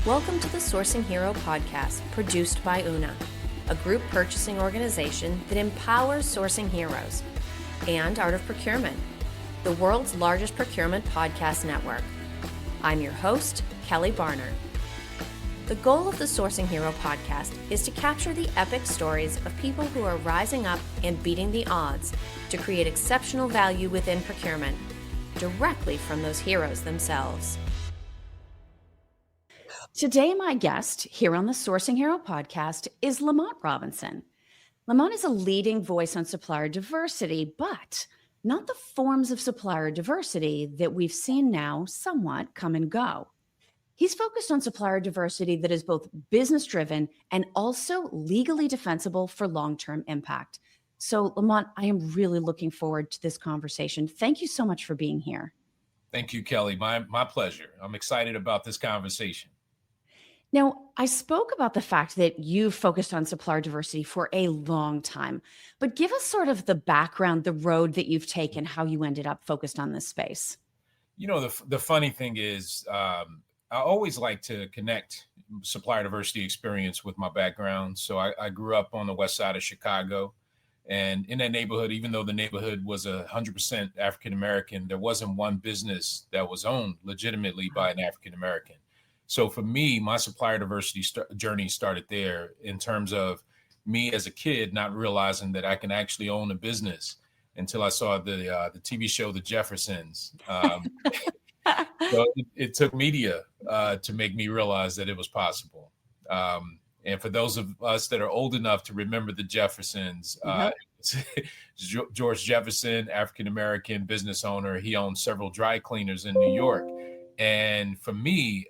Welcome to the Sourcing Hero podcast, produced by Una, a group purchasing organization that empowers sourcing heroes, and Art of Procurement, the world's largest procurement podcast network. I'm your host, Kelly Barner. The goal of the Sourcing Hero podcast is to capture the epic stories of people who are rising up and beating the odds to create exceptional value within procurement, directly from those heroes themselves. Today, my guest here on the Sourcing Hero podcast is Lamont Robinson. Lamont is a leading voice on supplier diversity, but not the forms of supplier diversity that we've seen now somewhat come and go. He's focused on supplier diversity that is both business-driven and also legally defensible for long-term impact. So, Lamont, I am really looking forward to this conversation. Thank you so much for being here. Thank you, Kelly. My pleasure. I'm excited about this conversation. Now, I spoke about the fact that you've focused on supplier diversity for a long time, but give us sort of the background, the road that you've taken, how you ended up focused on this space. You know, the funny thing is, I always like to connect supplier diversity experience with my background. So I grew up on the west side of Chicago. And in that neighborhood, even though the neighborhood was 100% African-American, there wasn't one business that was owned legitimately by an African-American. So for me, my supplier diversity journey started there in terms of me as a kid not realizing that I can actually own a business until I saw the TV show The Jeffersons. So it took media to make me realize that it was possible. And for those of us that are old enough to remember The Jeffersons, George Jefferson, African-American business owner, he owned several dry cleaners in New York. And for me,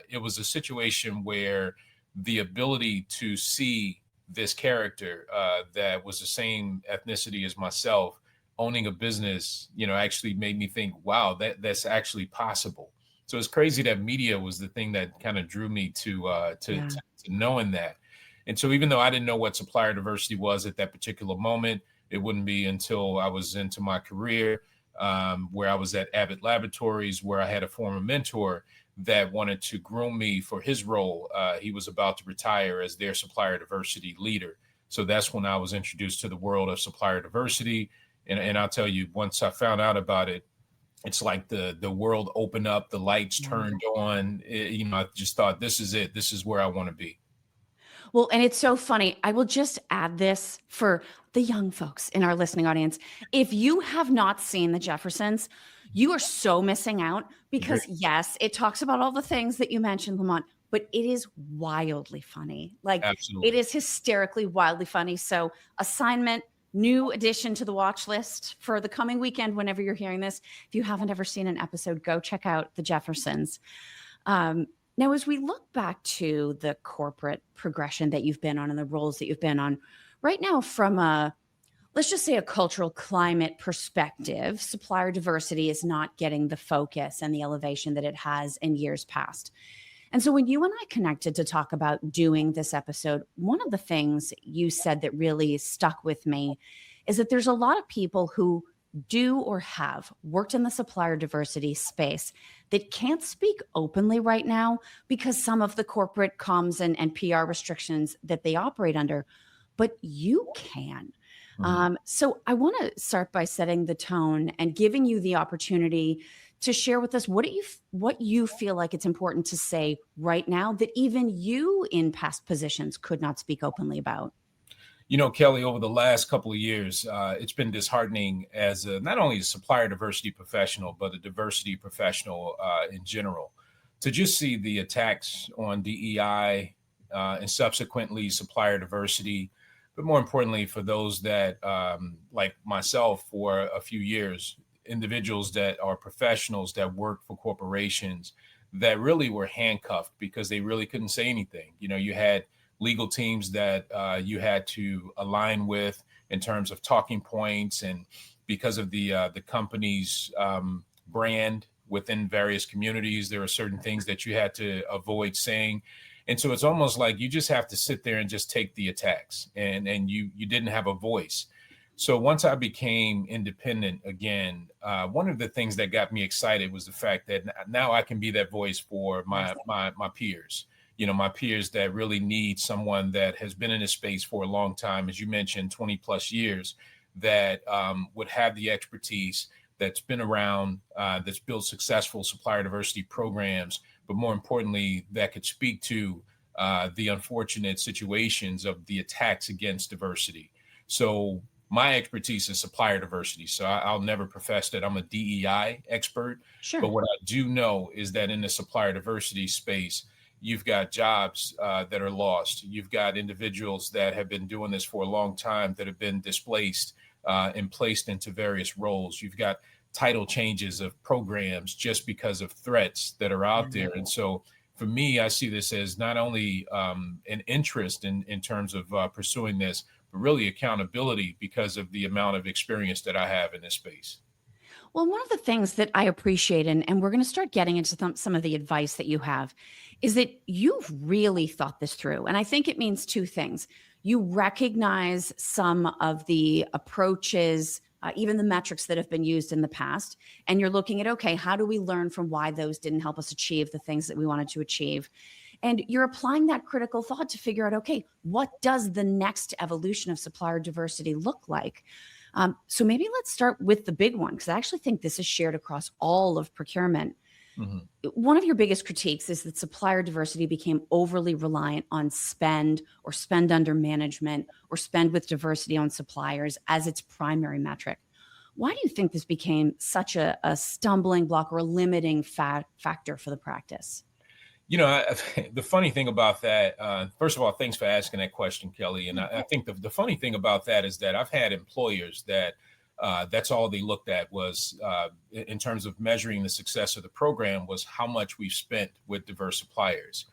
it was a situation where the ability to see this character that was the same ethnicity as myself owning a business, actually made me think, wow, that's actually possible. So it's crazy that media was the thing that kind of drew me to knowing that. And so even though I didn't know what supplier diversity was at that particular moment, it wouldn't be until I was into my career, where I was at Abbott Laboratories, where I had a former mentor that wanted to groom me for his role. He was about to retire as their supplier diversity leader. So that's when I was introduced to the world of supplier diversity. And I'll tell you, once I found out about it, it's like the world opened up, the lights turned on. I just thought, this is it. This is where I want to be. Well, and it's so funny. I will just add this for the young folks in our listening audience. If you have not seen The Jeffersons, you are so missing out because, yes, it talks about all the things that you mentioned, Lamont, but it is wildly funny. Like, Absolutely. It is hysterically, wildly funny. So assignment, new addition to the watch list for the coming weekend, whenever you're hearing this. If you haven't ever seen an episode, go check out The Jeffersons. Now, as we look back to the corporate progression that you've been on and the roles that you've been on right now from let's just say a cultural climate perspective, supplier diversity is not getting the focus and the elevation that it has in years past. And so when you and I connected to talk about doing this episode, one of the things you said that really stuck with me is that there's a lot of people who do or have worked in the supplier diversity space that can't speak openly right now because some of the corporate comms and PR restrictions that they operate under, but you can. So I want to start by setting the tone and giving you the opportunity to share with us what you feel like it's important to say right now that even you in past positions could not speak openly about. Kelly, over the last couple of years, it's been disheartening as not only a supplier diversity professional, but a diversity professional in general, to just see the attacks on DEI and subsequently supplier diversity. But more importantly, for those that, like myself, for a few years, individuals that are professionals that work for corporations that really were handcuffed because they really couldn't say anything. You had legal teams that you had to align with in terms of talking points, and because of the company's brand within various communities, there are certain things that you had to avoid saying. And so it's almost like you just have to sit there and just take the attacks, and you didn't have a voice. So once I became independent again, one of the things that got me excited was the fact that now I can be that voice for my peers. my peers that really need someone that has been in this space for a long time, as you mentioned, 20 plus years, that would have the expertise, that's been around, that's built successful supplier diversity programs, but more importantly, that could speak to the unfortunate situations of the attacks against diversity. So my expertise is supplier diversity. So I'll never profess that I'm a DEI expert, but Sure. what I do know is that in the supplier diversity space, you've got jobs that are lost. You've got individuals that have been doing this for a long time that have been displaced and placed into various roles. You've got title changes of programs just because of threats that are out there. And so for me, I see this as not only an interest in terms of pursuing this, but really accountability because of the amount of experience that I have in this space. Well, one of the things that I appreciate, and we're going to start getting into some of the advice that you have, is that you've really thought this through. And I think it means two things. You recognize some of the approaches, even the metrics that have been used in the past, and you're looking at, okay, how do we learn from why those didn't help us achieve the things that we wanted to achieve? And you're applying that critical thought to figure out, okay, what does the next evolution of supplier diversity look like? So maybe let's start with the big one, because I actually think this is shared across all of procurement. Mhm. One of your biggest critiques is that supplier diversity became overly reliant on spend or spend under management or spend with diversity on suppliers as its primary metric. Why do you think this became such a stumbling block or a limiting factor for the practice? The funny thing about that, first of all, thanks for asking that question, Kelly. And I think the funny thing about that is that I've had employers that that's all they looked at was in terms of measuring the success of the program was how much we've spent with diverse suppliers.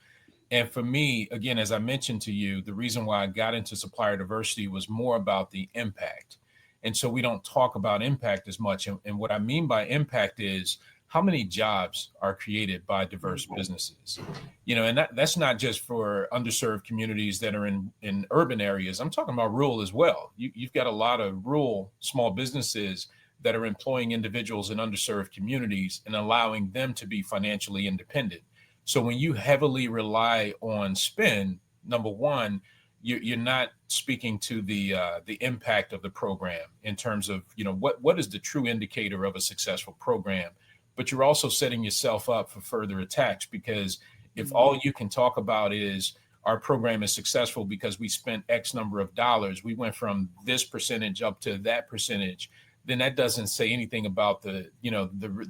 And for me, again, as I mentioned to you, the reason why I got into supplier diversity was more about the impact. And so we don't talk about impact as much. And what I mean by impact is how many jobs are created by diverse businesses. And that's not just for underserved communities that are in urban areas. I'm talking about rural as well. You've got a lot of rural small businesses that are employing individuals in underserved communities and allowing them to be financially independent. So when you heavily rely on spend, number one, you're not speaking to the impact of the program in terms of what is the true indicator of a successful program. But you're also setting yourself up for further attacks, because if all you can talk about is our program is successful because we spent X number of dollars, we went from this percentage up to that percentage, then that doesn't say anything about the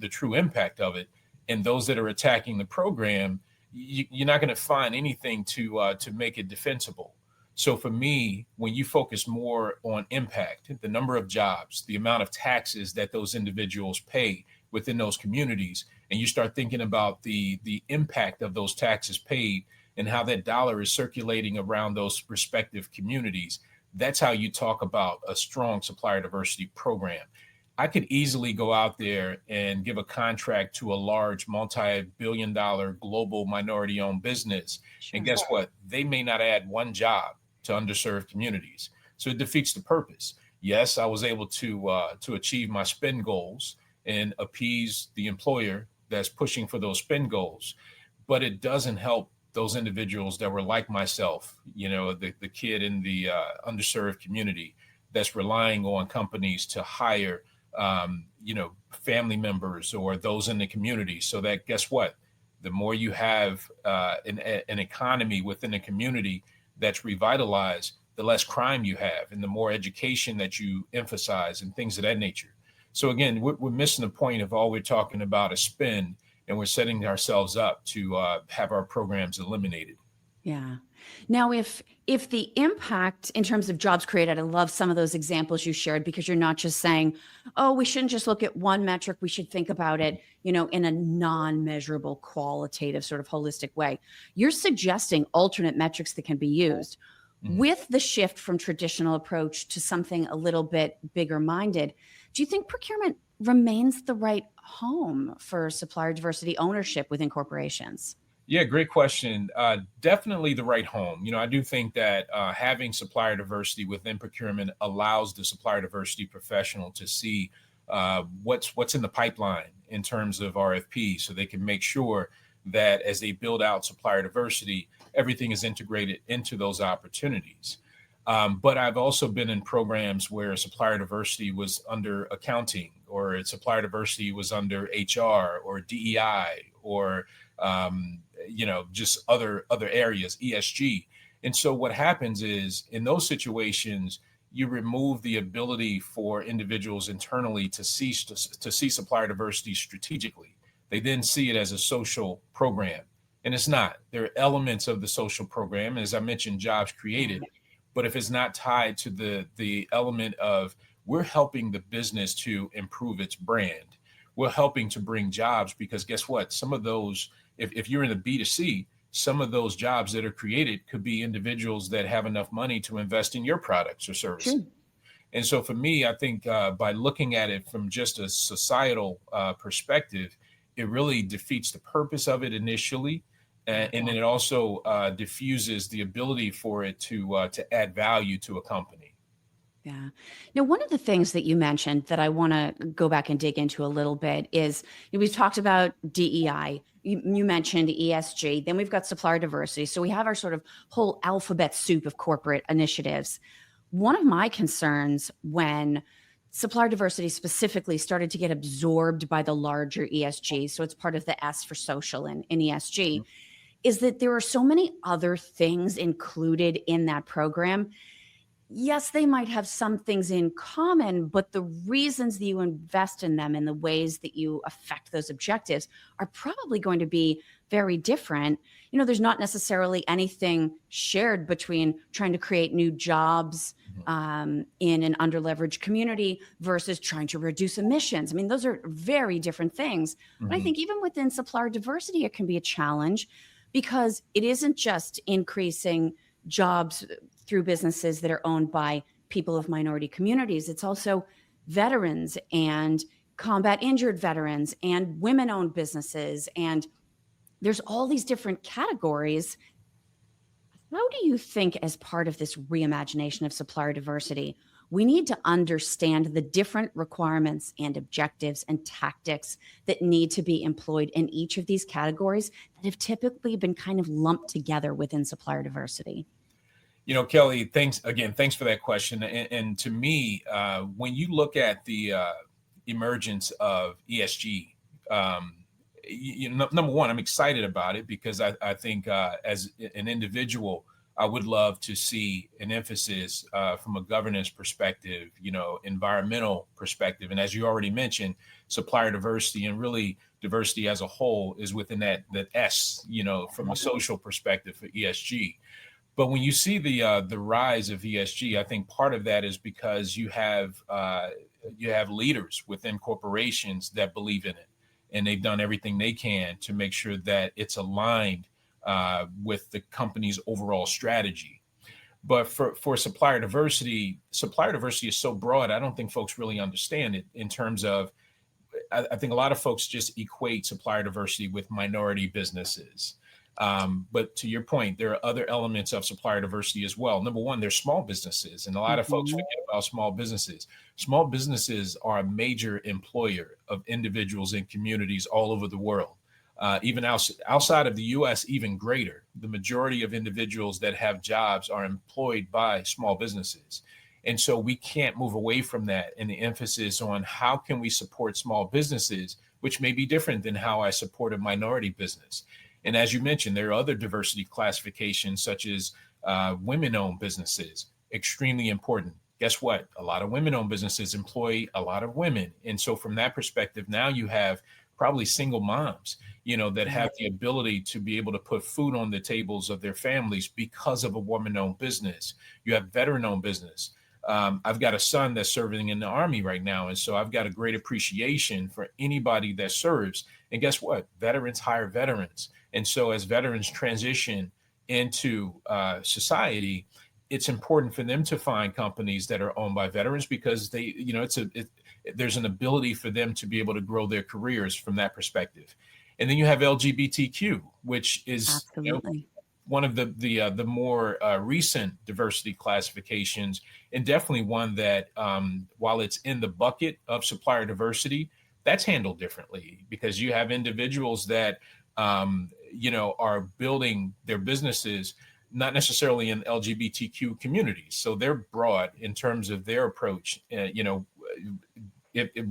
true impact of it. And those that are attacking the program, you're not going to find anything to make it defensible. So for me, when you focus more on impact, the number of jobs, the amount of taxes that those individuals pay within those communities, and you start thinking about the impact of those taxes paid and how that dollar is circulating around those respective communities, that's how you talk about a strong supplier diversity program. I could easily go out there and give a contract to a large multi-billion-dollar global minority-owned business. Sure. And guess what? They may not add one job to underserved communities. So it defeats the purpose. Yes, I was able to achieve my spend goals and appease the employer that's pushing for those spend goals, but it doesn't help those individuals that were like myself, the kid in the underserved community that's relying on companies to hire, family members or those in the community. So that, guess what? The more you have an economy within the community that's revitalized, the less crime you have and the more education that you emphasize and things of that nature. So again, we're missing the point of all we're talking about is spend, and we're setting ourselves up to have our programs eliminated. Yeah. Now, if the impact in terms of jobs created, I love some of those examples you shared, because you're not just saying, oh, we shouldn't just look at one metric. We should think about it, in a non-measurable, qualitative, sort of holistic way. You're suggesting alternate metrics that can be used. Mhm. With the shift from traditional approach to something a little bit bigger minded, do you think procurement remains the right home for supplier diversity ownership within corporations? Yeah, great question. Definitely the right home. I do think that having supplier diversity within procurement allows the supplier diversity professional to see what's in the pipeline in terms of RFP, so they can make sure that as they build out supplier diversity, everything is integrated into those opportunities. But I've also been in programs where supplier diversity was under accounting, or supplier diversity was under HR or DEI, or just other areas, ESG. And so what happens is, in those situations, you remove the ability for individuals internally to see supplier diversity strategically. They then see it as a social program, and it's not. There are elements of the social program, as I mentioned, jobs created, but if it's not tied to the element of, we're helping the business to improve its brand, we're helping to bring jobs, because guess what? Some of those, if you're in the B2C, some of those jobs that are created could be individuals that have enough money to invest in your products or services. True. And so for me, I think by looking at it from just a societal perspective, it really defeats the purpose of it initially. And then it also diffuses the ability for it to add value to a company. Yeah. Now, one of the things that you mentioned that I want to go back and dig into a little bit is, we've talked about DEI. You mentioned ESG. Then we've got supplier diversity. So we have our sort of whole alphabet soup of corporate initiatives. One of my concerns when supplier diversity specifically started to get absorbed by the larger ESG, so it's part of the S for social in ESG, is that there are so many other things included in that program. Yes, they might have some things in common, but the reasons that you invest in them and the ways that you affect those objectives are probably going to be very different. There's not necessarily anything shared between trying to create new jobs in an underleveraged community versus trying to reduce emissions. I mean, those are very different things. But I think even within supplier diversity, it can be a challenge, because it isn't just increasing jobs through businesses that are owned by people of minority communities. It's also veterans and combat injured veterans and women-owned businesses. And there's all these different categories. How do you think, as part of this reimagination of supplier diversity, we need to understand the different requirements and objectives and tactics that need to be employed in each of these categories that have typically been kind of lumped together within supplier diversity? Kelly, thanks for that question. And to me, when you look at the emergence of ESG, number one, I'm excited about it, because I think as an individual, I would love to see an emphasis from a governance perspective, environmental perspective. And as you already mentioned, supplier diversity, and really diversity as a whole, is within that S, from a social perspective for ESG. But when you see the rise of ESG, I think part of that is because you have leaders within corporations that believe in it, and they've done everything they can to make sure that it's aligned with the company's overall strategy. But for supplier diversity is so broad, I don't think folks really understand it in terms of, I think a lot of folks just equate supplier diversity with minority businesses. But to your point, there are other elements of supplier diversity as well. Number one, there's small businesses, and a lot of folks forget about small businesses. Small businesses are a major employer of individuals in communities all over the world. Even outside of the U.S., even greater. The majority of individuals that have jobs are employed by small businesses. And so we can't move away from that, and the emphasis on how can we support small businesses, which may be different than how I support a minority business. And as you mentioned, there are other diversity classifications, such as women-owned businesses, extremely important. Guess what? A lot of women-owned businesses employ a lot of women. And so from that perspective, now you have probably single moms, that have the ability to be able to put food on the tables of their families because of a woman-owned business. You have veteran-owned business. I've got a son that's serving in the Army right now. And so I've got a great appreciation for anybody that serves. And guess what? Veterans hire veterans. And so as veterans transition into society, it's important for them to find companies that are owned by veterans, because there's an ability for them to be able to grow their careers from that perspective. And then you have LGBTQ, which is one of the more recent diversity classifications, and definitely one that, while it's in the bucket of supplier diversity, that's handled differently, because you have individuals that are building their businesses not necessarily in LGBTQ communities. So they're broad in terms of their approach,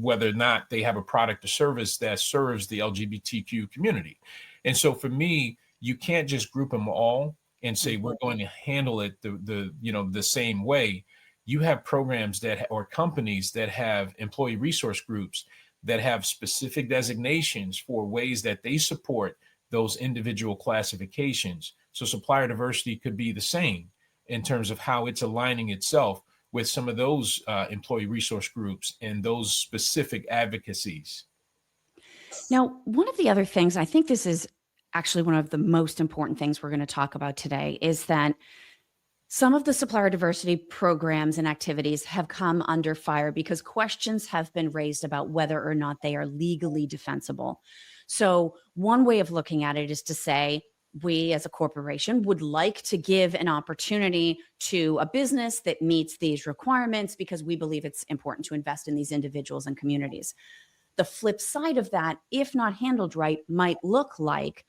whether or not they have a product or service that serves the LGBTQ community. And so for me, you can't just group them all and say we're going to handle it the same way. You have programs or companies that have employee resource groups that have specific designations for ways that they support those individual classifications. So supplier diversity could be the same in terms of how it's aligning itself with some of those employee resource groups and those specific advocacies. Now, one of the other things, I think this is actually one of the most important things we're going to talk about today, is that some of the supplier diversity programs and activities have come under fire because questions have been raised about whether or not they are legally defensible. So one way of looking at it is to say, we as a corporation would like to give an opportunity to a business that meets these requirements because we believe it's important to invest in these individuals and communities. The flip side of that, if not handled right, might look like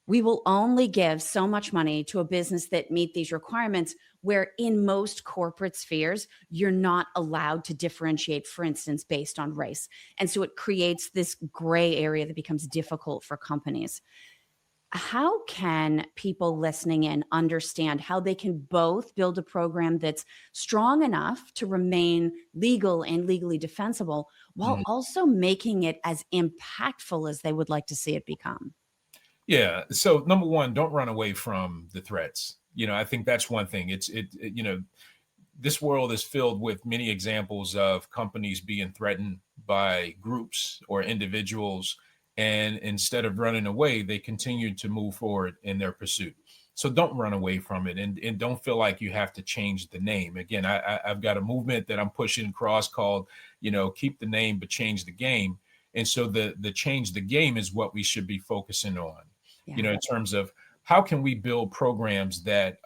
we will only give so much money to a business that meet these requirements, where in most corporate spheres, you're not allowed to differentiate, for instance, based on race. And so it creates this gray area that becomes difficult for companies. How can people listening in understand how they can both build a program that's strong enough to remain legal and legally defensible while also making it as impactful as they would like to see it become? Yeah. So number one, don't run away from the threats. I think that's one thing. This world is filled with many examples of companies being threatened by groups or individuals. And instead of running away, they continue to move forward in their pursuit. So don't run away from it, and don't feel like you have to change the name. Again, I've got a movement that I'm pushing across called, keep the name, but change the game. And so the change the game is what we should be focusing on, in terms of how can we build programs that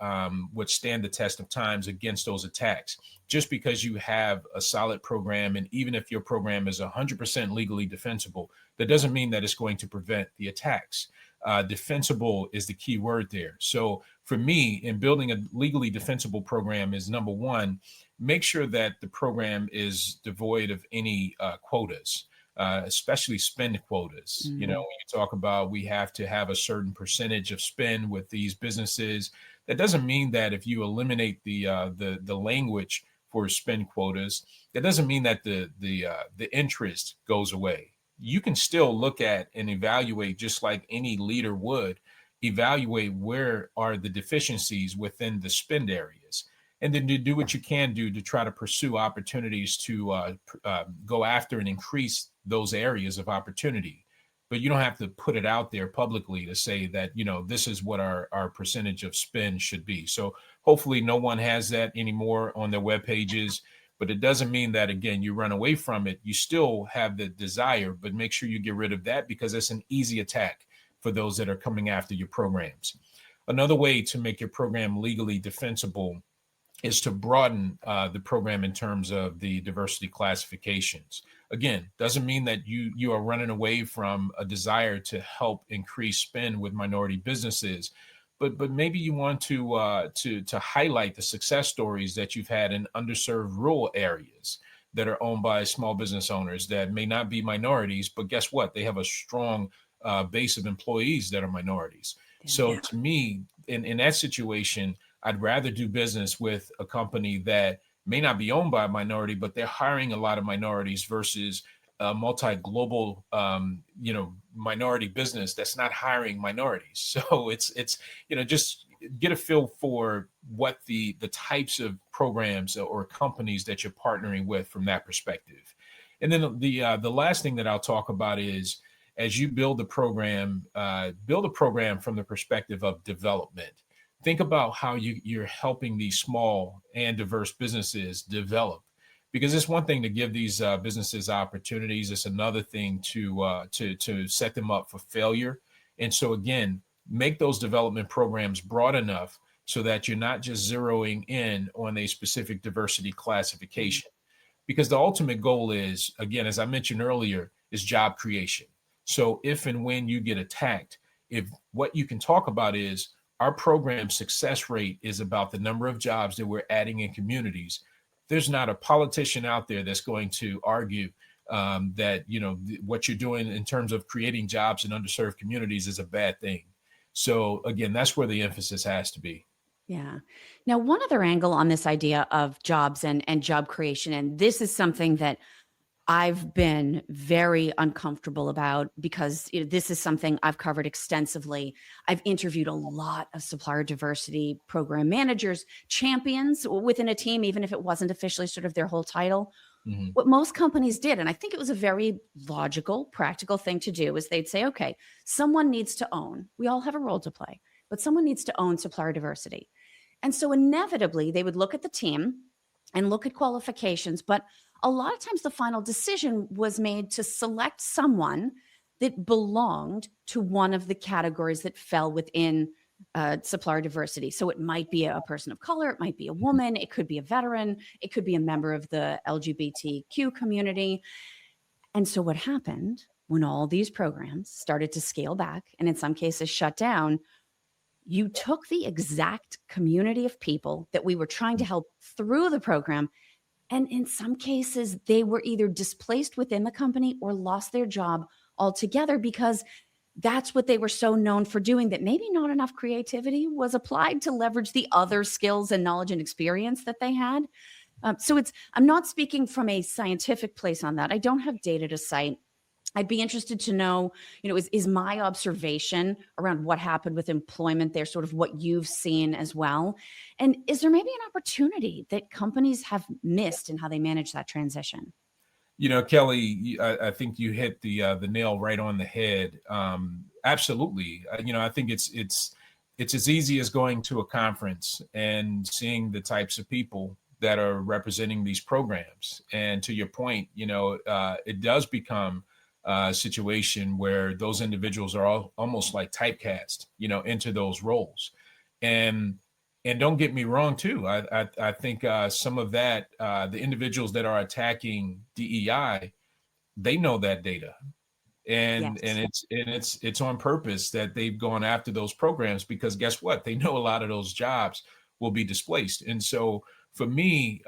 would stand the test of times against those attacks. Just because you have a solid program, and even if your program is 100% legally defensible, that doesn't mean that it's going to prevent the attacks. Defensible is the key word there. So for me, in building a legally defensible program is, number one, make sure that the program is devoid of any quotas. Especially spend quotas. When you talk about we have to have a certain percentage of spend with these businesses, that doesn't mean that if you eliminate the language for spend quotas, that doesn't mean that the interest goes away. You can still look at and evaluate, just like any leader would evaluate, where are the deficiencies within the spend areas, and then to do what you can do to try to pursue opportunities to go after and increase those areas of opportunity. But you don't have to put it out there publicly to say that, this is what our percentage of spend should be. So hopefully no one has that anymore on their web pages, but it doesn't mean that, again, you run away from it. You still have the desire, but make sure you get rid of that, because it's an easy attack for those that are coming after your programs. Another way to make your program legally defensible is to broaden the program in terms of the diversity classifications. Again, doesn't mean that you are running away from a desire to help increase spend with minority businesses, but maybe you want to highlight the success stories that you've had in underserved rural areas that are owned by small business owners that may not be minorities, but guess what? They have a strong base of employees that are minorities. Yeah. So to me, in that situation, I'd rather do business with a company that may not be owned by a minority, but they're hiring a lot of minorities, versus a multi-global, minority business that's not hiring minorities. So it's just get a feel for what the types of programs or companies that you're partnering with from that perspective. And then the last thing that I'll talk about is, as you build a program from the perspective of development. Think about how you're helping these small and diverse businesses develop, because it's one thing to give these businesses opportunities. It's another thing to set them up for failure. And so again, make those development programs broad enough so that you're not just zeroing in on a specific diversity classification, because the ultimate goal is, again, as I mentioned earlier, is job creation. So if and when you get attacked, if what you can talk about is our program success rate is about the number of jobs that we're adding in communities, there's not a politician out there that's going to argue that what you're doing in terms of creating jobs in underserved communities is a bad thing. So again, that's where the emphasis has to be. Yeah. Now, one other angle on this idea of jobs and job creation, and this is something that I've been very uncomfortable about because this is something I've covered extensively. I've interviewed a lot of supplier diversity program managers, champions within a team, even if it wasn't officially sort of their whole title. Mhm. What most companies did, and I think it was a very logical, practical thing to do, is they'd say, okay, someone needs to own, we all have a role to play, but someone needs to own supplier diversity. And so inevitably, they would look at the team and look at qualifications, but a lot of times the final decision was made to select someone that belonged to one of the categories that fell within supplier diversity. So it might be a person of color, it might be a woman, it could be a veteran, it could be a member of the LGBTQ community. And so what happened when all these programs started to scale back and in some cases shut down, you took the exact community of people that we were trying to help through the program. And in some cases, they were either displaced within the company or lost their job altogether because that's what they were so known for doing, that maybe not enough creativity was applied to leverage the other skills and knowledge and experience that they had. I'm not speaking from a scientific place on that. I don't have data to cite. I'd be interested to know, is my observation around what happened with employment there sort of what you've seen as well? And is there maybe an opportunity that companies have missed in how they manage that transition? Kelly, I think you hit the nail right on the head. Absolutely. I think it's as easy as going to a conference and seeing the types of people that are representing these programs. And to your point, it does become a situation where those individuals are almost like typecast, into those roles. And don't get me wrong too. I think some of that, the individuals that are attacking DEI, they know that data, and Yes. it's on purpose that they've gone after those programs because guess what? They know a lot of those jobs will be displaced, and so for me,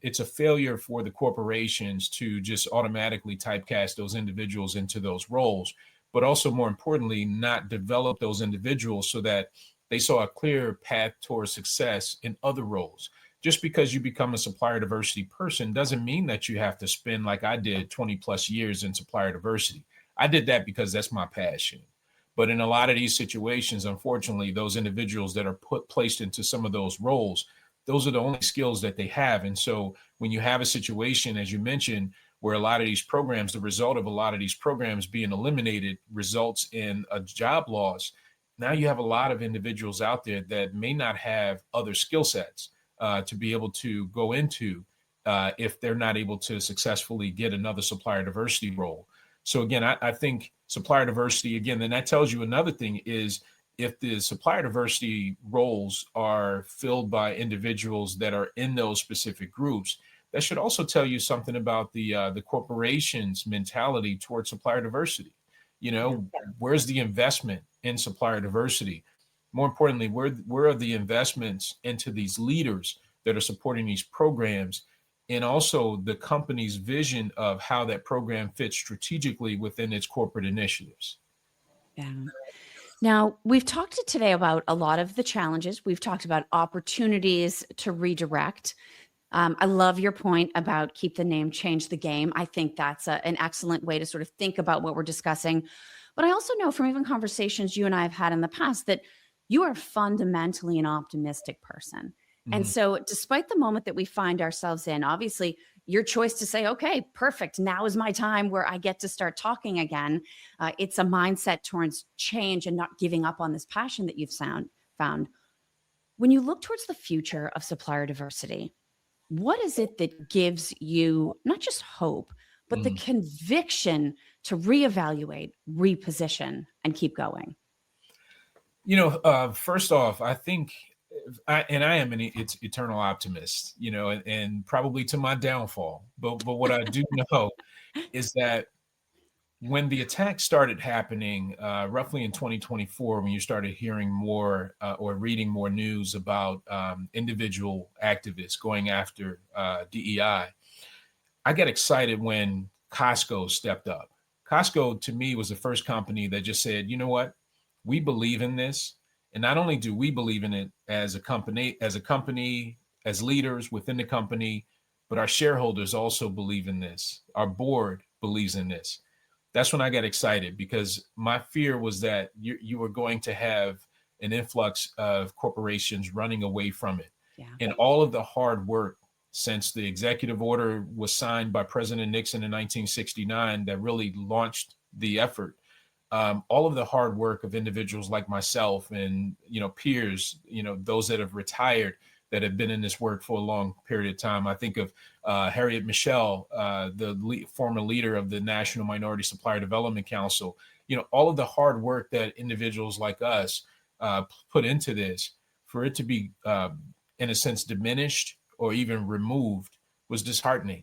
it's a failure for the corporations to just automatically typecast those individuals into those roles, but also more importantly, not develop those individuals so that they saw a clear path towards success in other roles. Just because you become a supplier diversity person doesn't mean that you have to spend, like I did, 20 plus years in supplier diversity. I did that because that's my passion. But in a lot of these situations, unfortunately, those individuals that are placed into some of those roles, those are the only skills that they have. And so when you have a situation, as you mentioned, where a lot of these programs, the result of a lot of these programs being eliminated results in a job loss, now you have a lot of individuals out there that may not have other skill sets to be able to go into if they're not able to successfully get another supplier diversity role. So again, I think supplier diversity, again, then that tells you another thing is if the supplier diversity roles are filled by individuals that are in those specific groups, that should also tell you something about the corporation's mentality towards supplier diversity. Where's the investment in supplier diversity? More importantly, where are the investments into these leaders that are supporting these programs, and also the company's vision of how that program fits strategically within its corporate initiatives? Yeah. Now, we've talked today about a lot of the challenges. We've talked about opportunities to redirect. I love your point about keep the name, change the game. I think that's an excellent way to sort of think about what we're discussing. But I also know from even conversations you and I have had in the past that you are fundamentally an optimistic person. And Mhm. so, despite the moment that we find ourselves in, obviously, your choice to say, okay, perfect, now is my time where I get to start talking again. It's a mindset towards change and not giving up on this passion that you've found. When you look towards the future of supplier diversity, what is it that gives you not just hope, but the Mhm. conviction to reevaluate, reposition, and keep going? First off, I think I am it's eternal optimist, and probably to my downfall. But what I do know is that when the attack started happening, roughly in 2024, when you started hearing more or reading more news about individual activists going after DEI, I got excited when Costco stepped up. Costco, to me, was the first company that just said, you know what, we believe in this. And not only do we believe in it as a company, as leaders within the company, but our shareholders also believe in this. Our board believes in this. That's when I got excited, because my fear was that you were going to have an influx of corporations running away from it. Yeah. And all of the hard work since the executive order was signed by President Nixon in 1969 that really launched the effort. All of the hard work of individuals like myself and, peers, those that have retired, that have been in this work for a long period of time. I think of Harriet Michelle, the former leader of the National Minority Supplier Development Council. All of the hard work that individuals like us put into this, for it to be, in a sense, diminished or even removed, was disheartening.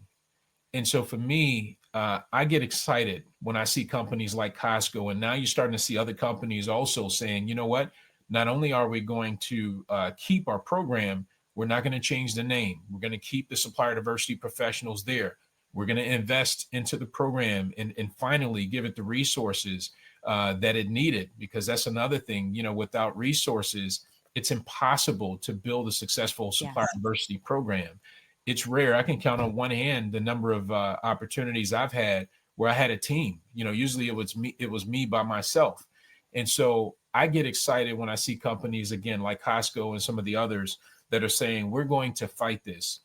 And so for me, I get excited when I see companies like Costco, and now you're starting to see other companies also saying, you know what, not only are we going to keep our program, we're not going to change the name. We're going to keep the supplier diversity professionals there. We're going to invest into the program and finally give it the resources that it needed, because that's another thing, without resources, it's impossible to build a successful supplier diversity program. It's rare. I can count on one hand the number of opportunities I've had where I had a team. Usually it was me by myself. And so I get excited when I see companies, again, like Costco and some of the others, that are saying, we're going to fight this.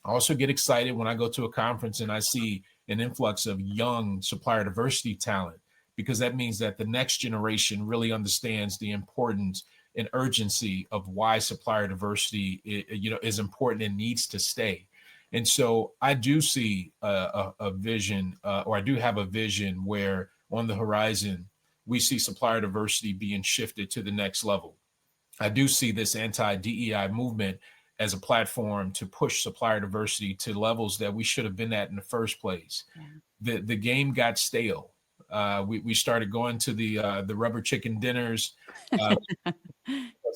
I also get excited when I go to a conference and I see an influx of young supplier diversity talent, because that means that the next generation really understands the importance and urgency of why supplier diversity is important and needs to stay. And so I do see a vision, or I do have a vision, where on the horizon, we see supplier diversity being shifted to the next level. I do see this anti-DEI movement as a platform to push supplier diversity to levels that we should have been at in the first place. Yeah. The game got stale. We started going to the rubber chicken dinners,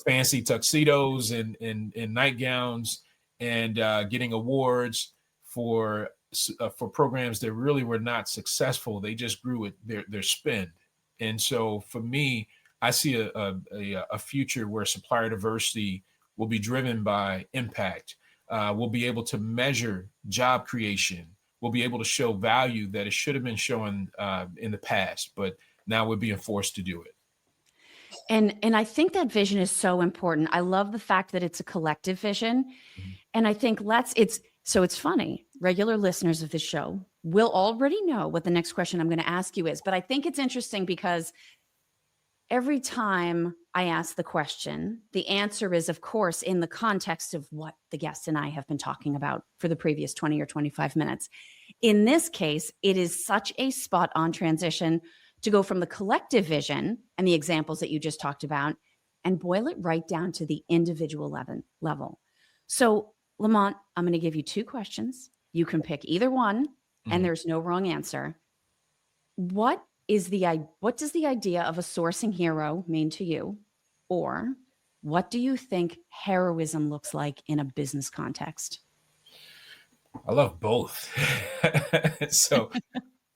fancy tuxedos and nightgowns, and getting awards for programs that really were not successful. They just grew at their spend. And so for me, I see a future where supplier diversity will be driven by impact. We'll be able to measure job creation. We'll be able to show value that it should have been shown in the past, but now we're being forced to do it. And I think that vision is so important. I love the fact that it's a collective vision. Mm-hmm. And I think it's funny. Regular listeners of this show will already know what the next question I'm going to ask you is, but I think it's interesting because every time I ask the question, the answer is, of course, in the context of what the guest and I have been talking about for the previous 20 or 25 minutes. In this case, it is such a spot on transition to go from the collective vision and the examples that you just talked about and boil it right down to the individual level. So, Lamont, I'm going to give you two questions. You can pick either one, and there's no wrong answer. What does the idea of a sourcing hero mean to you? Or what do you think heroism looks like in a business context? I love both. So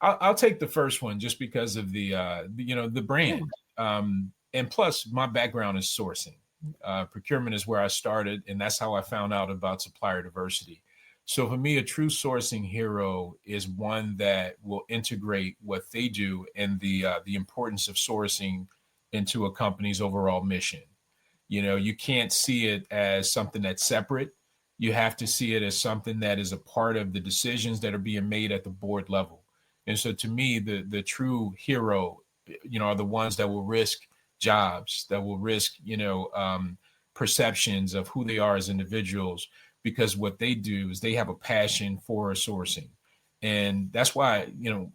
I'll take the first one just because of the brand. And plus my background is sourcing. Procurement is where I started, and that's how I found out about supplier diversity. So for me, a true sourcing hero is one that will integrate what they do and the importance of sourcing into a company's overall mission. You can't see it as something that's separate. You have to see it as something that is a part of the decisions that are being made at the board level. And so to me, the true hero, are the ones that will risk jobs, that will risk, perceptions of who they are as individuals, because what they do is they have a passion for sourcing. And that's why,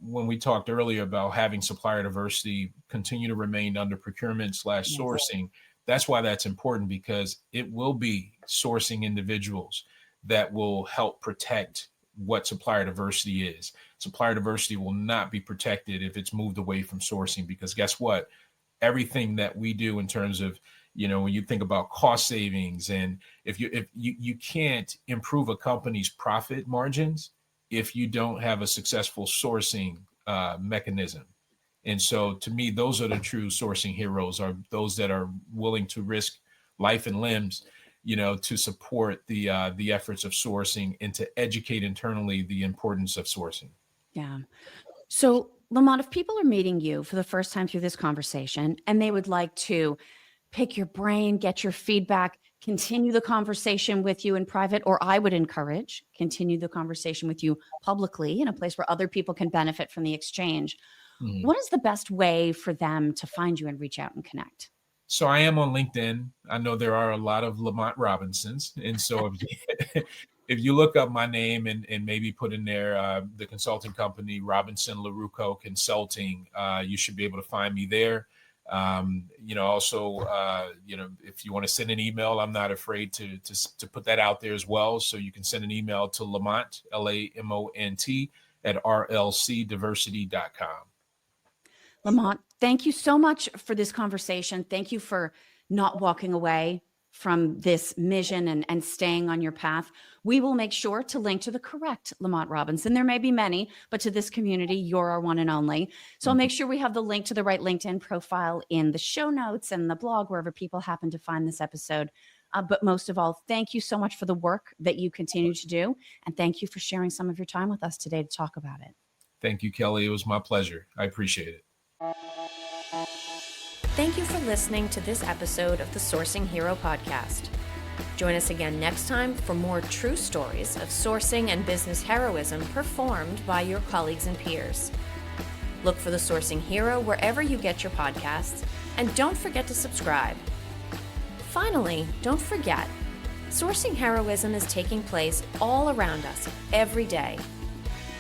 when we talked earlier about having supplier diversity continue to remain under procurement/sourcing, that's why that's important, because it will be sourcing individuals that will help protect what supplier diversity is. Supplier diversity will not be protected if it's moved away from sourcing, because guess what? Everything that we do in terms of, when you think about cost savings, and if you can't improve a company's profit margins if you don't have a successful sourcing mechanism. And so to me, those are the true sourcing heroes, are those that are willing to risk life and limbs, to support the efforts of sourcing and to educate internally the importance of sourcing. Yeah. So Lamont, if people are meeting you for the first time through this conversation and they would like to pick your brain, get your feedback, continue the conversation with you in private, or I would encourage continue the conversation with you publicly in a place where other people can benefit from the exchange. Mhm. What is the best way for them to find you and reach out and connect? So I am on LinkedIn. I know there are a lot of Lamont Robinsons. And so if you look up my name and maybe put in there the consulting company, Robinson LaRucco Consulting, you should be able to find me there. Also, if you want to send an email, I'm not afraid to put that out there as well. So you can send an email to Lamont, LAMONT, at rlcdiversity.com. Lamont, thank you so much for this conversation. Thank you for not walking away from this mission and staying on your path. We will make sure to link to the correct Lamont Robinson. There may be many, but to this community, you're our one and only. So I'll make sure we have the link to the right LinkedIn profile in the show notes and the blog, wherever people happen to find this episode. But most of all, thank you so much for the work that you continue to do. And thank you for sharing some of your time with us today to talk about it. Thank you, Kelly. It was my pleasure. I appreciate it. Thank you for listening to this episode of the Sourcing Hero podcast. Join us again next time for more true stories of sourcing and business heroism performed by your colleagues and peers. Look for the Sourcing Hero wherever you get your podcasts, and don't forget to subscribe. Finally, don't forget, sourcing heroism is taking place all around us every day.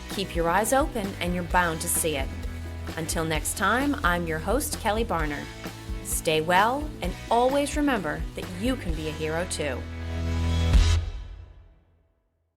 Keep your eyes open and you're bound to see it. Until next time, I'm your host, Kelly Barner. Stay well, and always remember that you can be a hero too.